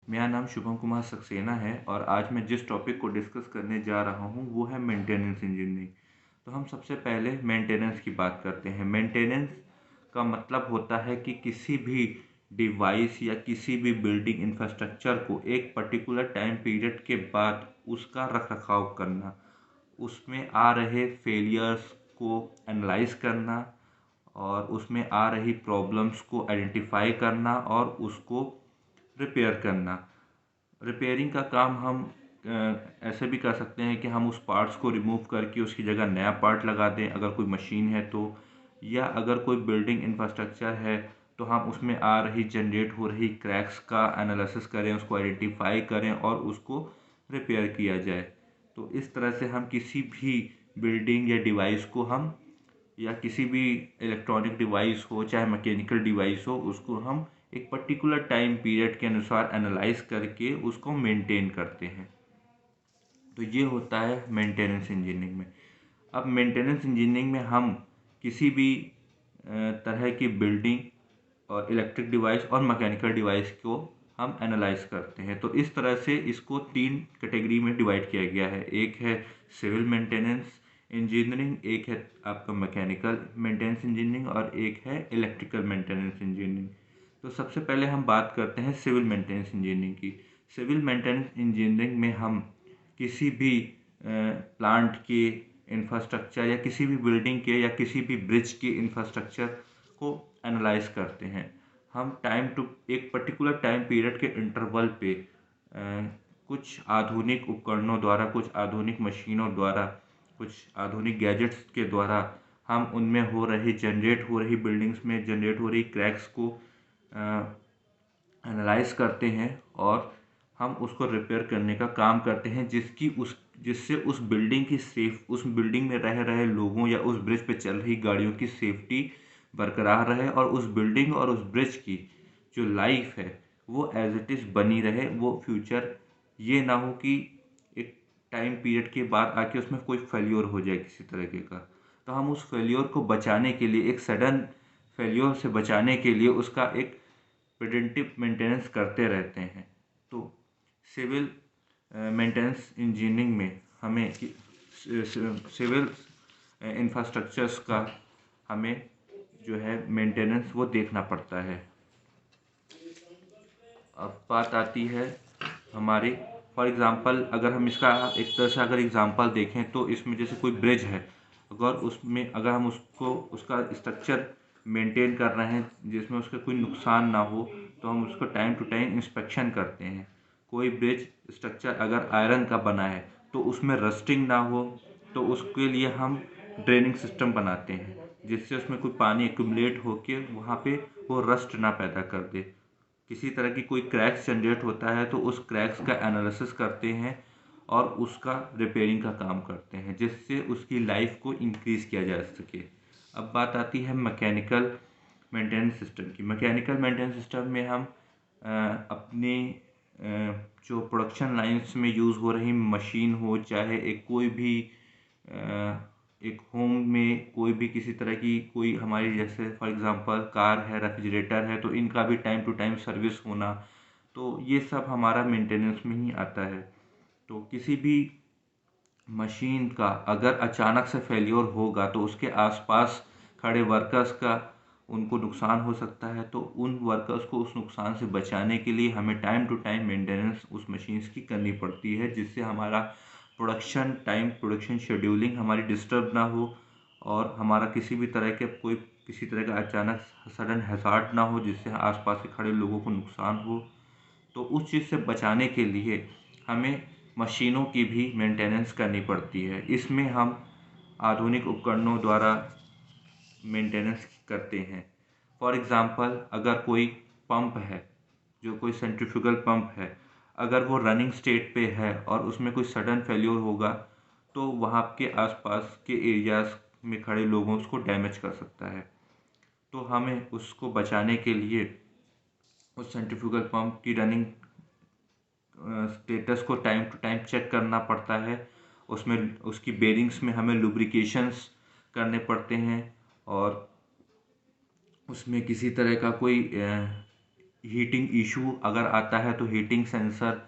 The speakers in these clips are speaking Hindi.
मेरा नाम शुभम कुमार सक्सेना है और आज मैं जिस टॉपिक को डिस्कस करने जा रहा हूँ वो है मेंटेनेंस इंजीनियरिंग। तो हम सबसे पहले मेंटेनेंस की बात करते हैं। मेंटेनेंस का मतलब होता है कि किसी भी डिवाइस या किसी भी बिल्डिंग इंफ्रास्ट्रक्चर को एक पर्टिकुलर टाइम पीरियड के बाद उसका रखरखाव करना, उसमें आ रहे फेलियर्स को एनालाइज करना और उसमें आ रही प्रॉब्लम्स को आइडेंटिफाई करना और उसको रिपेयर करना। रिपेयरिंग का काम हम ऐसे भी कर सकते हैं कि हम उस पार्ट्स को रिमूव करके उसकी जगह नया पार्ट लगा दें अगर कोई मशीन है तो, या अगर कोई बिल्डिंग इंफ्रास्ट्रक्चर है तो हम उसमें आ रही जनरेट हो रही क्रैक्स का एनालिसिस करें, उसको आइडेंटिफाई करें और उसको रिपेयर किया जाए। तो इस तरह से हम किसी भी बिल्डिंग या डिवाइस को हम, या किसी भी इलेक्ट्रॉनिक डिवाइस हो चाहे मैकेनिकल डिवाइस हो, उसको हम एक पर्टिकुलर टाइम पीरियड के अनुसार एनालाइज करके उसको मेंटेन करते हैं। तो ये होता है मेंटेनेंस इंजीनियरिंग में। अब मेंटेनेंस इंजीनियरिंग में हम किसी भी तरह की बिल्डिंग और इलेक्ट्रिक डिवाइस और मैकेनिकल डिवाइस को हम एनालाइज करते हैं। तो इस तरह से इसको 3 कैटेगरी में डिवाइड किया गया है। एक है सिविल मेंटेनेंस इंजीनियरिंग, एक है आपका मैकेनिकल मेंटेनेंस इंजीनियरिंग और एक है इलेक्ट्रिकल मेंटेनेंस इंजीनियरिंग। तो सबसे पहले हम बात करते हैं सिविल मेंटेनेंस इंजीनियरिंग की। सिविल मेंटेनेंस इंजीनियरिंग में हम किसी भी प्लांट के इंफ्रास्ट्रक्चर या किसी भी बिल्डिंग के या किसी भी ब्रिज के इंफ्रास्ट्रक्चर को एनालाइज करते हैं। हम एक पर्टिकुलर टाइम पीरियड के इंटरवल पे कुछ आधुनिक उपकरणों द्वारा, कुछ आधुनिक मशीनों द्वारा, कुछ आधुनिक गैजेट्स के द्वारा हम उनमें जनरेट हो रही बिल्डिंग्स में जनरेट हो रही क्रैक्स को एनालाइज करते हैं और हम उसको रिपेयर करने का काम करते हैं, जिससे उस बिल्डिंग में रह रहे लोगों या उस ब्रिज पे चल रही गाड़ियों की सेफ्टी बरकरार रहे और उस बिल्डिंग और उस ब्रिज की जो लाइफ है वो एज इट इज़ बनी रहे। वो फ्यूचर ये ना हो कि एक टाइम पीरियड के बाद आके उसमें कोई फेल्योर हो जाए किसी तरीके का। तो हम उस फेल्योर को बचाने के लिए, एक सडन फेल्योर से बचाने के लिए उसका एक प्रिवेंटिव मेंटेनेंस करते रहते हैं। तो सिविल मेंटेनेंस इंजीनियरिंग में हमें सिविल इंफ्रास्ट्रक्चर्स का हमें जो है मेंटेनेंस वो देखना पड़ता है। अब बात आती है हमारी, फॉर एग्ज़ाम्पल अगर हम इसका एक तरह से अगर एग्ज़ाम्पल देखें तो इसमें जैसे कोई ब्रिज है, अगर हम उसको उसका स्ट्रक्चर मेंटेन कर रहे हैं जिसमें उसका कोई नुकसान ना हो, तो हम उसको टाइम टू टाइम इंस्पेक्शन करते हैं। कोई ब्रिज स्ट्रक्चर अगर आयरन का बना है तो उसमें रस्टिंग ना हो, तो उसके लिए हम ड्रेनिंग सिस्टम बनाते हैं जिससे उसमें कोई पानी एक्यूमुलेट होके वहाँ पे वो रस्ट ना पैदा कर दे। किसी तरह की कोई क्रैक्स जनरेट होता है तो उस क्रैक्स का एनालिसिस करते हैं और उसका रिपेयरिंग का काम करते हैं जिससे उसकी लाइफ को इंक्रीज़ किया जा सके। अब बात आती है मैकेनिकल मेंटेनेंस सिस्टम की। मैकेनिकल मेंटेनेंस सिस्टम में हम अपनी जो प्रोडक्शन लाइंस में यूज़ हो रही मशीन हो, चाहे एक होम में कोई भी किसी तरह की कोई हमारी, जैसे फॉर एग्ज़ाम्पल कार है, रेफ्रिजरेटर है, तो इनका भी टाइम टू टाइम सर्विस होना, तो ये सब हमारा मेंटेनेंस में ही आता है। तो किसी भी मशीन का अगर अचानक से फेल्योर होगा तो उसके आसपास खड़े वर्कर्स का उनको नुकसान हो सकता है। तो उन वर्कर्स को उस नुकसान से बचाने के लिए हमें टाइम टू टाइम मेंटेनेंस उस मशीन्स की करनी पड़ती है, जिससे हमारा प्रोडक्शन शेड्यूलिंग हमारी डिस्टर्ब ना हो और हमारा किसी तरह का अचानक सडन हैज़ार्ड ना हो जिससे आसपास के खड़े लोगों को नुकसान हो। तो उस चीज़ से बचाने के लिए हमें मशीनों की भी मेंटेनेंस करनी पड़ती है। इसमें हम आधुनिक उपकरणों द्वारा मेंटेनेंस करते हैं। फॉर एग्ज़ाम्पल अगर कोई पंप है, जो कोई सेंट्रीफ्यूगल पंप है, अगर वो रनिंग स्टेट पे है और उसमें कोई सडन फेल्योर होगा तो वहाँ के आसपास के एरियाज़ में खड़े लोगों उसको डैमेज कर सकता है। तो हमें उसको बचाने के लिए उस सेंट्रीफ्यूगल पंप की रनिंग स्टेटस को टाइम टू टाइम चेक करना पड़ता है। उसमें उसकी बेरिंग्स में हमें लुब्रिकेशंस करने पड़ते हैं और उसमें किसी तरह का कोई हीटिंग इशू अगर आता है तो हीटिंग सेंसर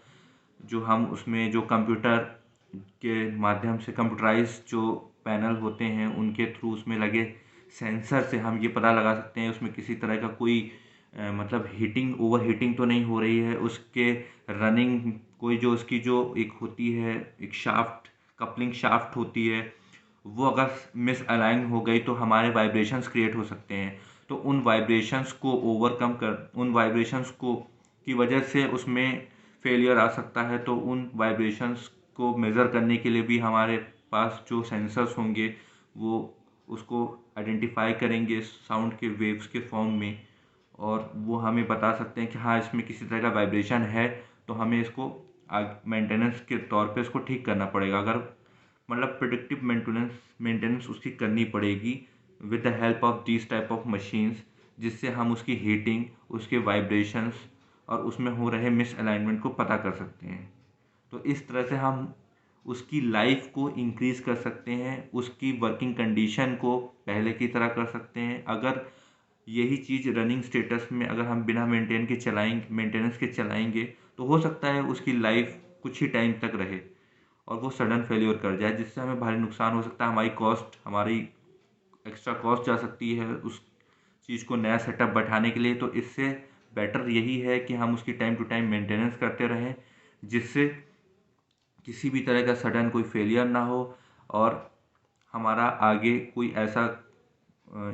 जो हम उसमें जो कंप्यूटर के माध्यम से कंप्यूटराइज जो पैनल होते हैं उनके थ्रू उसमें लगे सेंसर से हम ये पता लगा सकते हैं उसमें किसी तरह का कोई मतलब हीटिंग ओवर हीटिंग तो नहीं हो रही है, उसके रनिंग कोई जो उसकी जो एक होती है एक शाफ्ट कपलिंग शाफ्ट होती है वो अगर मिस अलाइन हो गई तो हमारे वाइब्रेशंस क्रिएट हो सकते हैं। तो उन वाइब्रेशंस को ओवरकम कर उन वाइब्रेशंस को की वजह से उसमें फेलियर आ सकता है। तो उन वाइब्रेशंस को मेज़र करने के लिए भी हमारे पास जो सेंसर्स होंगे वो उसको आइडेंटिफाई करेंगे साउंड के वेव्स के फॉर्म में, और वो हमें बता सकते हैं कि हाँ इसमें किसी तरह का वाइब्रेशन है, तो हमें इसको मेंटेनेंस के तौर पे इसको ठीक करना पड़ेगा। अगर मतलब प्रिडिक्टिव मेंटेनेंस उसकी करनी पड़ेगी with the help of these type of machines, जिससे हम उसकी हीटिंग उसके वाइब्रेशंस और उसमें हो रहे मिस अलाइनमेंट को पता कर सकते हैं। तो इस तरह से हम उसकी लाइफ को इंक्रीज़ कर सकते हैं, उसकी वर्किंग कंडीशन को पहले की तरह कर सकते हैं। अगर यही चीज़ रनिंग स्टेटस में अगर हम बिना मेंटेनेंस के चलाएंगे तो हो सकता है उसकी लाइफ कुछ ही टाइम तक रहे और वो सडन फेल्योर कर जाए, जिससे हमें भारी नुकसान हो सकता है। हमारी एक्स्ट्रा कॉस्ट जा सकती है उस चीज़ को नया सेटअप बैठाने के लिए। तो इससे बेटर यही है कि हम उसकी टाइम टू टाइम मेंटेनेंस करते रहें, जिससे किसी भी तरह का सडन कोई फेलियर ना हो और हमारा आगे कोई ऐसा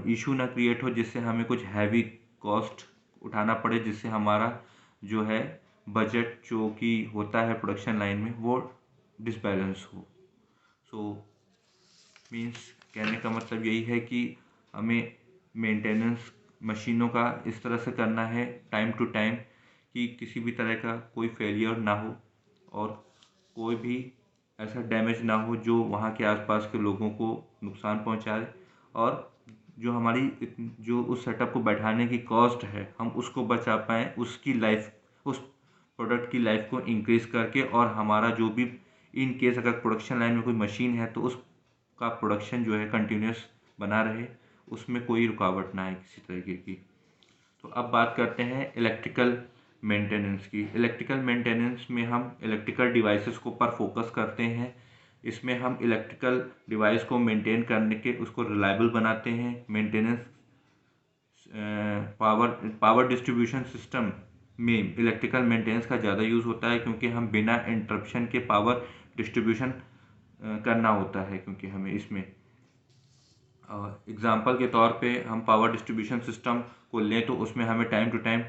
इशू ना क्रिएट हो जिससे हमें कुछ हैवी कॉस्ट उठाना पड़े, जिससे हमारा जो है बजट जो कि होता है प्रोडक्शन लाइन में वो डिसबैलेंस हो। सो मीन्स कहने का मतलब यही है कि हमें मेंटेनेंस मशीनों का इस तरह से करना है टाइम टू टाइम कि किसी भी तरह का कोई फेलियर ना हो और कोई भी ऐसा डैमेज ना हो जो वहाँ के आसपास के लोगों को नुकसान पहुँचाए, और जो उस सेटअप को बैठाने की कॉस्ट है हम उसको बचा पाएँ, उसकी लाइफ उस प्रोडक्ट की लाइफ को इंक्रीज़ करके, और हमारा जो भी इन केस अगर प्रोडक्शन लाइन में कोई मशीन है तो उसका प्रोडक्शन जो है कंटिन्यूस बना रहे, उसमें कोई रुकावट ना आए किसी तरीके की। तो अब बात करते हैं इलेक्ट्रिकल मेंटेनेंस की। इलेक्ट्रिकल मेंटेनेंस में हम इलेक्ट्रिकल डिवाइसेस को पर फोकस करते हैं। इसमें हम इलेक्ट्रिकल डिवाइस को मेंटेन करने के उसको रिलायबल बनाते हैं। मेंटेनेंस पावर डिस्ट्रीब्यूशन सिस्टम में इलेक्ट्रिकल मेंटेनेंस का ज़्यादा यूज़ होता है, क्योंकि हम बिना इंटरप्शन के पावर डिस्ट्रीब्यूशन करना होता है, क्योंकि हमें इसमें एग्ज़ाम्पल के तौर पे हम पावर डिस्ट्रीब्यूशन सिस्टम को लें तो उसमें हमें time to time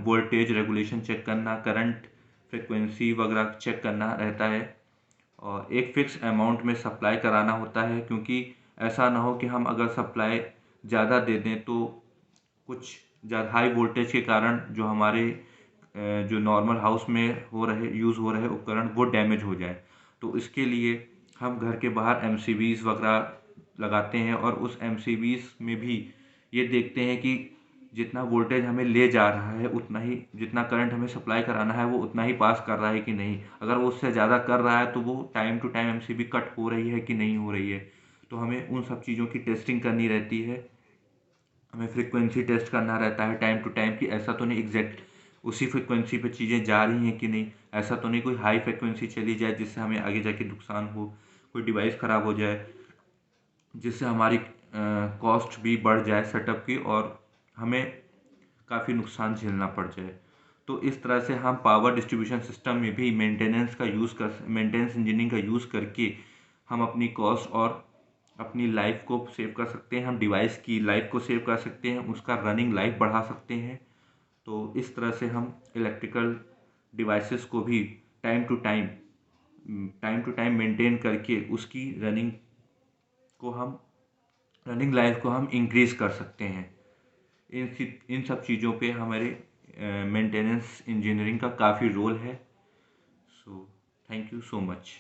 voltage regulation check करना, करंट फ्रिक्वेंसी वगैरह चेक करना रहता है, और एक फ़िक्स अमाउंट में सप्लाई कराना होता है, क्योंकि ऐसा ना हो कि हम अगर सप्लाई ज़्यादा दे दें तो कुछ ज़्यादा हाई वोल्टेज के कारण जो हमारे जो नॉर्मल हाउस में यूज़ हो रहे उपकरण वो डैमेज हो जाए। तो इसके लिए हम घर के बाहर एमसीबीज़ वगैरह लगाते हैं, और उस एमसीबीज़ में भी ये देखते हैं कि जितना वोल्टेज हमें ले जा रहा है उतना ही, जितना करंट हमें सप्लाई कराना है वो उतना ही पास कर रहा है कि नहीं। अगर वो उससे ज़्यादा कर रहा है तो वो time to time MCB cut हो रही है कि नहीं हो रही है। तो हमें उन सब चीज़ों की टेस्टिंग करनी रहती है। हमें फ्रीक्वेंसी टेस्ट करना रहता है टाइम टू टाइम कि ऐसा तो नहीं एग्जैक्ट उसी फ्रीक्वेंसी पे चीज़ें जा रही हैं कि नहीं, ऐसा तो नहीं कोई हाई फ्रीक्वेंसी चली जाए जिससे हमें आगे जाके नुकसान हो, कोई डिवाइस ख़राब हो जाए जिससे हमारी कॉस्ट भी बढ़ जाए सेटअप की और हमें काफ़ी नुकसान झेलना पड़ जाए। तो इस तरह से हम पावर डिस्ट्रीब्यूशन सिस्टम में भी मेंटेनेंस इंजीनियरिंग का यूज़ करके हम अपनी कॉस्ट और अपनी लाइफ को सेव कर सकते हैं, हम डिवाइस की लाइफ को सेव कर सकते हैं, उसका रनिंग लाइफ बढ़ा सकते हैं। तो इस तरह से हम इलेक्ट्रिकल डिवाइसेस को भी टाइम टू टाइम मेंटेन करके उसकी रनिंग लाइफ को हम इंक्रीज़ कर सकते हैं। इन सब चीज़ों पे हमारे मेंटेनेंस इंजीनियरिंग का काफ़ी रोल है। So thank you so much.